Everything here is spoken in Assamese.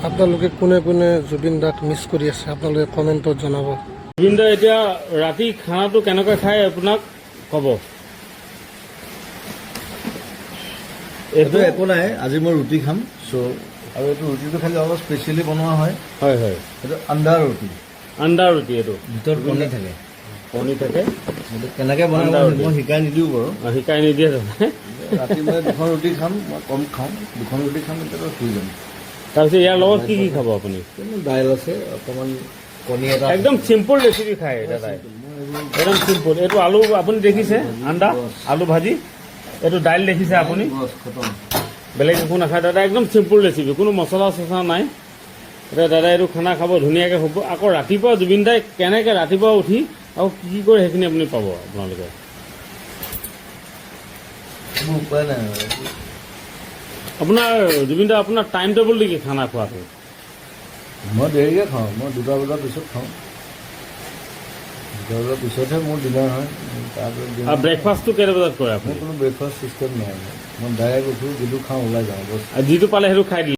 আপোনালোকে কোনে কোনে জুবিন দাক মিছ কৰি আছে আপোনালোকে কমেণ্টত জনাব। জুবিন দা এতিয়া ৰাতি খানাটো কেনেকৈ খায় আপোনাক ক'ব। এইটো একো নাই, আজি মই ৰুটি খাম। আৰু এইটো ৰুটিটো খালি অলপ স্পেচিয়েলি বনোৱা হয়। হয় হয়, এইটো আণ্ডা ৰুটি। আণ্ডা ৰুটি এইটো ভিতৰত কণী থাকে। কণী থাকে। এইটো কেনেকৈ বনাব মই শিকাই নিদিওঁ বাৰু। শিকাই নিদিয়ে তাৰমানে। ৰাতি মই 2খন ৰুটি খাম, মই কম খাওঁ। 2খন ৰুটি খাম, এতিয়াতো শুই যাম। তাৰপিছত ইয়াৰ লগত কি কি খাব আপুনি? দাইল আছে, অকণমান কণী এটা। একদম চিম্পল ৰেচিপি খায় দাদাই, একদম চিম্পল। এইটো আলু আপুনি দেখিছে, আণ্ডা আলু ভাজি। এইটো দাইল দেখিছে আপুনি, বেলেগ একো নাখায় দাদা। একদম চিম্পল ৰেচিপি, কোনো মছলা চছলা নাই। এতিয়া দাদা এইটো খানা খাব, ধুনীয়াকৈ হ'ব। আকৌ ৰাতিপুৱা জুবিন দাই কেনেকৈ ৰাতিপুৱা উঠি আৰু কি কি কৰে সেইখিনি আপুনি পাব আপোনালোকে। উপায় নাই। আপোনাৰ জুবিন দা আপোনাৰ টাইম টেবুল নেকি খানা খোৱাটো? মই দেৰিকৈ খাওঁ, মই 2টা বজাৰ পিছত খাওঁ। 2টা বজাৰ পিছতহে মোৰ ডিনাৰ হয়। তাৰপিছত আৰু ব্ৰেকফাষ্টটো কেইটা বজাত কৰে আপুনি? মোৰ কোনো ব্ৰেকফাষ্ট ছিষ্টেম নাই। মই ডাইৰেক্ট উঠোঁ, যিটো খাওঁ ওলাই যাওঁ বছ। যিটো পালে সেইটো খাই দিলে।